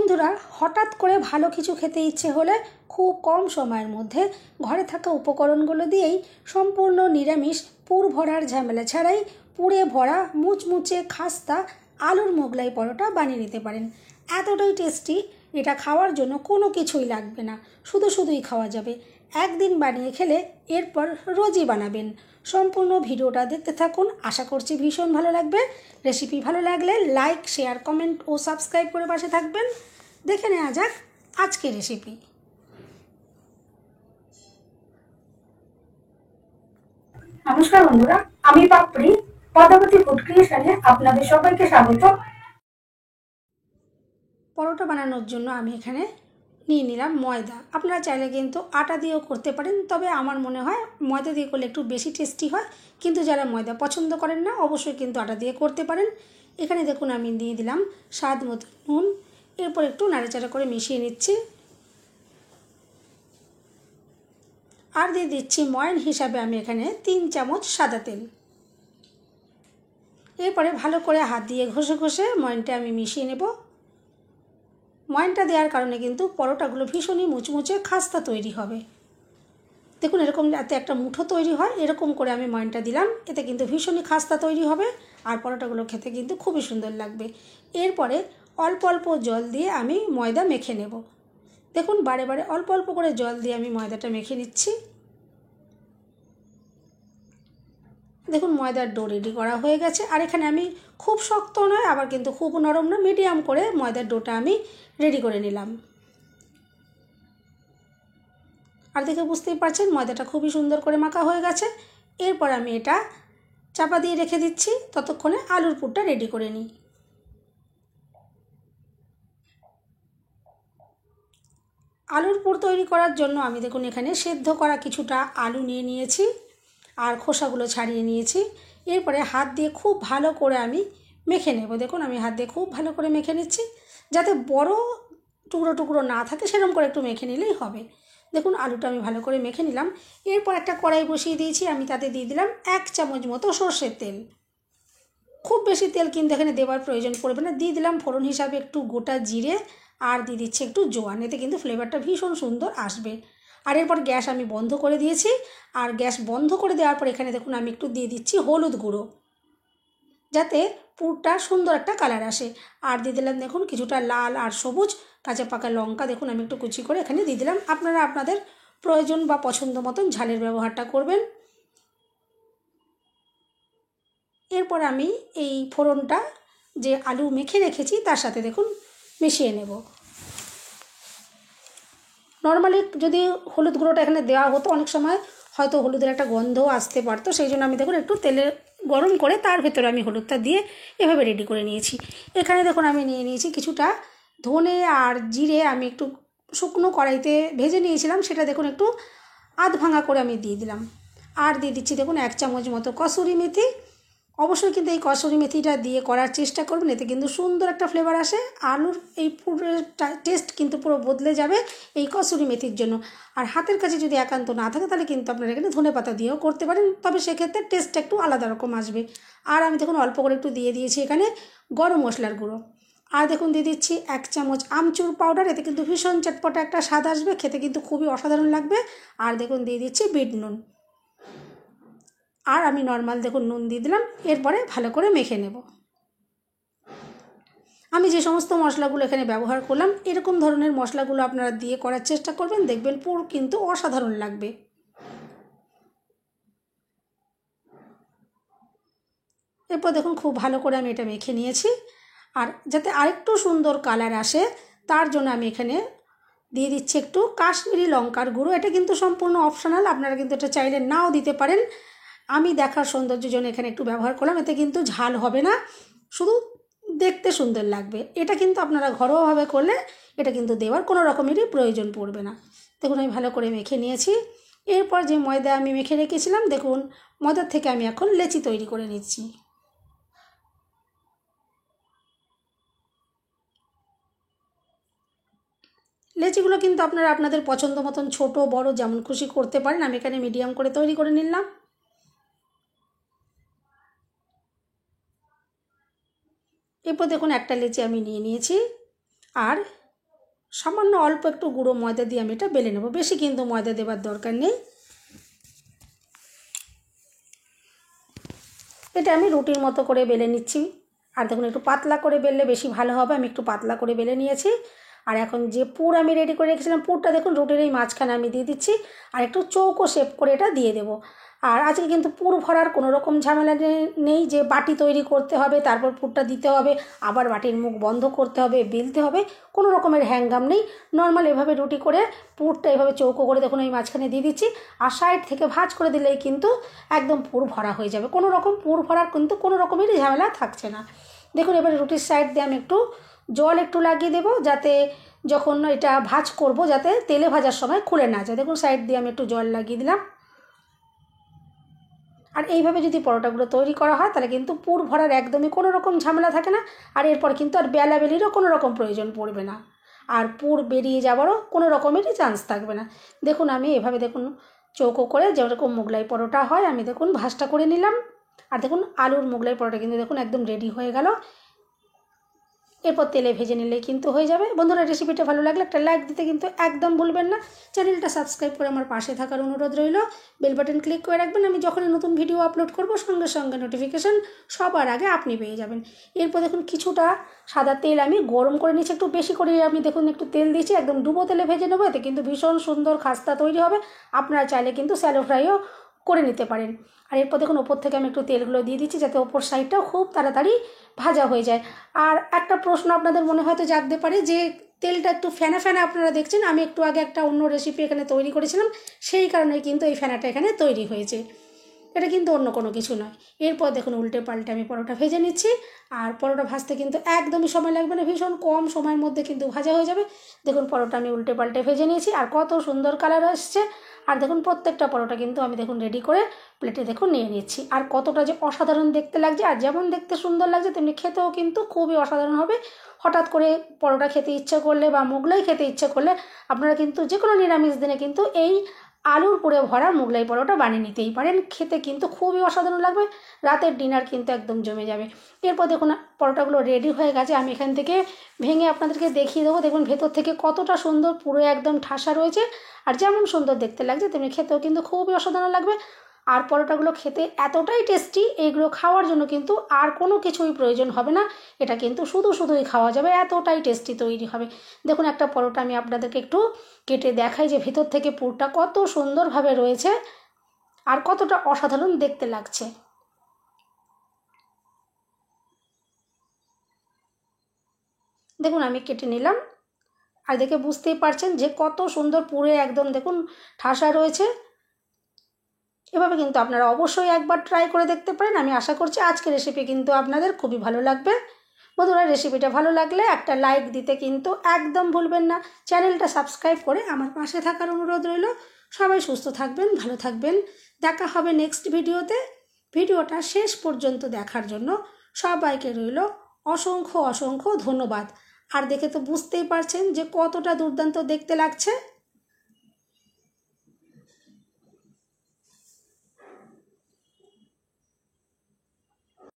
বন্ধুরা, হঠাৎ করে ভালো কিছু খেতে ইচ্ছে হলে খুব কম সময়ের মধ্যে ঘরে থাকা উপকরণগুলো দিয়েই সম্পূর্ণ নিরামিষ পুর ভরার ঝামেলা ছাড়াই পুরে ভরা মুচমুচে খাস্তা আলুর মোগলাই পরোটা বানিয়ে নিতে পারেন। এতটাই টেস্টি, এটা খাওয়ার জন্য কোনো কিছুই লাগবে না, শুধুই খাওয়া যাবে। একদিন বানিয়ে খেলে এরপর রোজই বানাবেন। সম্পূর্ণ ভিডিওটা দেখতে থাকুন, আশা করছি ভীষণ ভালো লাগবে। রেসিপি ভালো লাগলে লাইক, শেয়ার, কমেন্ট ও সাবস্ক্রাইব করে পাশে থাকবেন। দেখে নেওয়া যাক আজকের রেসিপি। নমস্কার বন্ধুরা, আমি পাপড়ি পদ্মাবতী ফুড ক্রিয়েশনে আপনাদের সবাইকে স্বাগত। পরোটা বানানোর জন্য আমি এখানে নিয়ে নিলাম ময়দা। আপনারা চাইলে কিন্তু আটা দিয়েও করতে পারেন, তবে আমার মনে হয় ময়দা দিয়ে করলে একটু বেশি টেস্টি হয়। কিন্তু যারা ময়দা পছন্দ করেন না, অবশ্যই কিন্তু আটা দিয়ে করতে পারেন। এখানে দেখুন আমি দিয়ে দিলাম স্বাদ মতো নুন। এরপর একটু নাড়াচাড়া করে মিশিয়ে নিচ্ছি। আর দিয়ে দিচ্ছি ময়ান হিসাবে আমি এখানে 3 চামচ সাদা তেল। এরপরে ভালো করে হাত দিয়ে ঘষে ঘষে ময়ানটা আমি মিশিয়ে নেব। ময়ানটা দেওয়ার কারণে কিন্তু পরোটাগুলো ভীষণই মুচমুচে খাস্তা তৈরি হবে। দেখুন এরকম যাতে একটা মুঠো তৈরি হয়, এরকম করে আমি ময়ানটা দিলাম। এতে কিন্তু ভীষণই খাস্তা তৈরি হবে আর পরোটাগুলো খেতে কিন্তু খুবই সুন্দর লাগবে। এরপরে অল্প অল্প জল দিয়ে আমি ময়দা মেখে নেব। দেখুন বারে বারে অল্প অল্প করে জল দিয়ে আমি ময়দাটা মেখে নিচ্ছি। দেখুন ময়দার ডো রেডি করা হয়ে গেছে। আর এখানে আমি খুব শক্ত নয়, আবার কিন্তু খুব নরম নয়, মিডিয়াম করে ময়দার ডোটা আমি রেডি করে নিলাম। আর দেখে বুঝতেই পারছেন ময়দাটা খুবই সুন্দর করে মাখা হয়ে গেছে। এরপর আমি এটা চাপা দিয়ে রেখে দিচ্ছি, ততক্ষণে আলুর পুরটা রেডি করে নিই। আলুর পুর তৈরি করার জন্য আমি দেখুন এখানে সেদ্ধ করা কিছুটা আলু নিয়ে নিয়েছি আর খোসাগুলো ছাড়িয়ে নিয়েছি। এরপরে হাত দিয়ে খুব ভালো করে আমি মেখে নেব। দেখুন আমি হাত দিয়ে খুব ভালো করে মেখে নিচ্ছি, যাতে বড় টুকরো টুকরো না থাকে, সেরকম করে একটু মেখে নিলেই হবে। দেখুন আলুটা আমি ভালো করে মেখে নিলাম। এরপর একটা কড়াই বসিয়ে দিয়েছি, আমি তাতে দিয়ে দিলাম 1 চামচ মতো সর্ষের তেল। খুব বেশি তেল কিন্তু এখানে দেওয়ার প্রয়োজন পড়বে না। দিয়ে দিলাম ফোড়ন হিসাবে একটু গোটা জিরে আর দিয়ে দিচ্ছি একটু জোয়ান। এতে কিন্তু ফ্লেভারটা ভীষণ সুন্দর আসবে। আর এরপর গ্যাস আমি বন্ধ করে দিয়েছি। আর গ্যাস বন্ধ করে দেওয়ার পর এখানে দেখুন আমি একটু দিয়ে দিচ্ছি হলুদ গুঁড়ো, যাতে পুরটা সুন্দর একটা কালার আসে। আর দিয়ে দিলাম দেখুন কিছুটা লাল আর সবুজ কাঁচা পাকা লঙ্কা। দেখুন আমি একটু কুচি করে এখানে দিয়ে দিলাম। আপনারা আপনাদের প্রয়োজন বা পছন্দ মতন ঝালের ব্যবহারটা করবেন। এরপর আমি এই ফোড়নটা যে আলু মেখে রেখেছি তার সাথে দেখুন মিশিয়ে নেব। নর্মালি যদি হলুদ গুঁড়োটা এখানে দেওয়া হতো, অনেক সময় হয়তো হলুদের একটা গন্ধও আসতে পারতো, সেই জন্য আমি দেখুন একটু তেলে গরম করে তার ভেতরে আমি হলুদটা দিয়ে এভাবে রেডি করে নিয়েছি। এখানে দেখুন আমি নিয়ে নিয়েছি কিছুটা ধনে আর জিরে। আমি একটু শুকনো কড়াইতে ভেজে নিয়েছিলাম, সেটা দেখুন একটু আধ ভাঙা করে আমি দিয়ে দিলাম। আর দিয়ে দিচ্ছি দেখুন 1 চামচ মতো কসুরি মেথি। অবশ্যই কিন্তু এই কসুরি মেথিটা দিয়ে করার চেষ্টা করবেন, এতে কিন্তু সুন্দর একটা ফ্লেভার আসে। আলুর এই পুরের টেস্ট কিন্তু পুরো বদলে যাবে এই কসুরি মেথির জন্য। আর হাতের কাছে যদি একান্ত না থাকে তাহলে কিন্তু আপনারা এখানে ধনেপাতা দিয়েও করতে পারেন, তবে সেক্ষেত্রে টেস্টটা একটু আলাদা রকম আসবে। আর আমি দেখুন অল্প করে একটু দিয়ে দিয়েছি এখানে গরম মশলার গুঁড়ো। আর দেখুন দিয়ে দিচ্ছি 1 চামচ আমচুর পাউডার। এতে কিন্তু ভীষণ চটপটা একটা স্বাদ আসবে, খেতে কিন্তু খুবই অসাধারণ লাগবে। আর দেখুন দিয়ে দিচ্ছি বিট নুন। আর আমি নর্মাল দেখুন নুন দিয়ে দিলাম। এরপরে ভালো করে মেখে নেব। আমি যে সমস্ত মশলাগুলো এখানে ব্যবহার করলাম, এরকম ধরনের মশলাগুলো আপনারা দিয়ে করার চেষ্টা করবেন, দেখবেন পুর কিন্তু অসাধারণ লাগবে। এরপর দেখুন খুব ভালো করে আমি এটা মেখে নিয়েছি। আর যাতে আরেকটু সুন্দর কালার আসে তার জন্য আমি এখানে দিয়ে দিচ্ছি একটু কাশ্মীরি লঙ্কার গুঁড়ো। এটা কিন্তু সম্পূর্ণ অপশনাল, আপনারা কিন্তু এটা চাইলে নাও দিতে পারেন। আমি দেখার সৌন্দর্যের জন্য এখানে একটু ব্যবহার করলাম। এতে কিন্তু ঝাল হবে না, শুধু দেখতে সুন্দর লাগবে। এটা কিন্তু আপনারা ঘরোয়াভাবে করলে এটা কিন্তু দেওয়ার কোনো রকমেরই প্রয়োজন পড়বে না। দেখুন আমি ভালো করে মেখে নিয়েছি। এরপর যে ময়দা আমি মেখে রেখেছিলাম, দেখুন ময়দার থেকে আমি এখন লেচি তৈরি করে নিচ্ছি। লেচিগুলো কিন্তু আপনারা আপনাদের পছন্দ মতন ছোট বড় যেমন খুশি করতে পারেন। আমি এখানে মিডিয়াম করে তৈরি করে নিলাম। এরপর দেখুন একটা লেচি আমি নিয়ে নিয়েছি। আর সামান্য অল্প একটু গুঁড়ো ময়দা দিয়ে আমি এটা বেলে নেব, বেশি কিন্তু ময়দা দেবার দরকার নেই। এটা আমি রুটির মতো করে বেলে নিচ্ছি। আর দেখুন একটু পাতলা করে বেললে বেশি ভালো হবে, আমি একটু পাতলা করে বেলে নিয়েছি। আর এখন যে পুর আমি রেডি করে রেখেছিলাম, পুরটা দেখুন রুটির এই মাঝখানে আমি দিয়ে দিচ্ছি, আর একটু চৌকো শেপ করে এটা দিয়ে দেবো। আর আজকে কিন্তু পুর ভরার কোনো রকম ঝামেলা নেই যে বাটি তৈরি করতে হবে, তারপর পুরটা দিতে হবে, আবার বাটির মুখ বন্ধ করতে হবে, বেলতে হবে, কোনো রকমের হ্যাঙ্গাম নেই। নর্মাল এভাবে রুটি করে পুরটা এভাবে চৌকো করে দেখুন এই মাঝখানে দিয়ে দিচ্ছি, আর সাইড থেকে ভাঁজ করে দিলেই কিন্তু একদম পুর ভরা হয়ে যাবে। কোনো রকম পুর ভরার কিন্তু কোনো রকমেরই ঝামেলা থাকছে না। দেখুন এবার রুটির সাইড দিয়ে আমি একটু জল একটু লাগিয়ে দেবো, যাতে যখন এটা ভাঁজ করব যাতে তেলে ভাজার সময় খুলে না যায়। দেখুন সাইড দিয়ে আমি একটু জল লাগিয়ে দিলাম। আর এইভাবে যদি পরোটাগুলো তৈরি করা হয় তাহলে কিন্তু পুর ভরার একদমই কোনো রকম ঝামেলা থাকে না। আর এরপর কিন্তু আর বেলাবেলিরও কোনো রকম প্রয়োজন পড়বে না, আর পুর বেরিয়ে যাওয়ারও কোনো রকমেরই চান্স থাকবে না। দেখুন আমি এভাবে দেখুন চৌকো করে যেরকম মোগলাই পরোটা হয় আমি দেখুন ভাঁজটা করে নিলাম। আর দেখুন আলুর মোগলাই পরোটা কিন্তু দেখুন একদম রেডি হয়ে গেল। এরপর তেলে ভেজে নিলেই কিন্তু হয়ে যাবে। বন্ধুরা রেসিপিটা ভালো লাগলে একটা লাইক দিতে কিন্তু একদম ভুলবেন না। চ্যানেলটা সাবস্ক্রাইব করে আমার পাশে থাকার অনুরোধ রইল। বেল বাটন ক্লিক করে রাখবেন, আমি যখনই নতুন ভিডিও আপলোড করব সঙ্গে সঙ্গে নোটিফিকেশান সবার আগে আপনি পেয়ে যাবেন। এরপর দেখুন কিছুটা সাদা তেল আমি গরম করে নিচ্ছি, একটু বেশি করে আমি দেখুন একটু তেল দিয়েছি, একদম ডুবো তেলে ভেজে নেবো, এতে কিন্তু ভীষণ সুন্দর খাস্তা তৈরি হবে। আপনারা চাইলে কিন্তু স্যালো ফ্রাইও করে নিতে পারেন। আর এরপর দেখুন ওপর থেকে আমি একটু তেলগুলো দিয়ে দিচ্ছি যাতে ওপর সাইডটাও খুব তাড়াতাড়ি ভাজা হয়ে যায়। আর একটা প্রশ্ন আপনাদের মনে হয়তো জাগতে পারে যে তেলটা একটু ফেনা ফেনা আপনারা দেখছেন, আমি একটু আগে একটা অন্য রেসিপি এখানে তৈরি করেছিলাম, সেই কারণে কিন্তু এই ফেনাটা এখানে তৈরি হয়েছে, এটা কিন্তু অন্য কোনো কিছু নয়। এরপর দেখুন উল্টে পাল্টে আমি পরোটা ভেজে নিচ্ছি। আর পরোটা ভাজতে কিন্তু একদমই সময় লাগবে না, ভীষণ কম সময়ের মধ্যে কিন্তু ভাজা হয়ে যাবে। দেখুন পরোটা আমি উল্টে পাল্টে ভেজে নিয়েছি, আর কত সুন্দর কালার আসছে। আর দেখুন প্রত্যেকটা পরোটা কিন্তু আমি দেখুন রেডি করে প্লেটে দেখুন নিয়ে নিচ্ছি। আর কতটা যে অসাধারণ দেখতে লাগছে, আর যেমন দেখতে সুন্দর লাগছে তেমনি খেতেও কিন্তু খুবই অসাধারণ হবে। হঠাৎ করে পরোটা খেতে ইচ্ছে করলে বা মোগলাই খেতে ইচ্ছে করলে আপনারা কিন্তু যে কোনো নিরামিষ দিনে কিন্তু এই আলুর পুরে ভরা মোগলাই পরোটা বানিয়ে নিতেই পারেন, খেতে কিন্তু খুবই অসাধারণ লাগবে। রাতের ডিনার কিন্তু একদম জমে যাবে। এরপর দেখুন পরোটাগুলো রেডি হয়ে গেছে, আমি এখান থেকে ভেঙে আপনাদেরকে দেখিয়ে দেবো। দেখুন ভেতর থেকে কতটা সুন্দর পুরো একদম ঠাসা রয়েছে, আর যেমন সুন্দর দেখতে লাগছে তেমনি খেতেও কিন্তু খুবই অসাধারণ লাগবে। আর পরোটাগুলো খেতে এতটাই টেস্টি, এইগুলো খাওয়ার জন্য কিন্তু আর কোনো কিছুই প্রয়োজন হবে না, এটা কিন্তু শুধুই খাওয়া যাবে, এতটাই টেস্টি তৈরি হবে। দেখুন একটা পরোটা আমি আপনাদেরকে একটু কেটে দেখাই যে ভেতর থেকে পুরটা কত সুন্দরভাবে রয়েছে আর কতটা অসাধারণ দেখতে লাগছে। দেখুন আমি কেটে নিলাম, আর দেখে বুঝতেই পারছেন যে কত সুন্দর পুরে একদম দেখুন ঠাসা রয়েছে। এভাবে কিন্তু আপনারা অবশ্যই একবার ট্রাই করে দেখতে পারেন। আমি আশা করছি আজকের রেসিপি কিন্তু আপনাদের খুবই ভালো লাগবে। বন্ধুরা রেসিপিটা ভালো লাগলে একটা লাইক দিতে কিন্তু একদম ভুলবেন না। চ্যানেলটা সাবস্ক্রাইব করে আমার পাশে থাকার অনুরোধ রইল। সবাই সুস্থ থাকবেন, ভালো থাকবেন। দেখা হবে নেক্সট ভিডিওতে। ভিডিওটা শেষ পর্যন্ত দেখার জন্য সবাইকে রইল অসংখ্য ধন্যবাদ। আর দেখে তো বুঝতেই পারছেন যে কতটা দুর্দান্ত দেখতে লাগছে।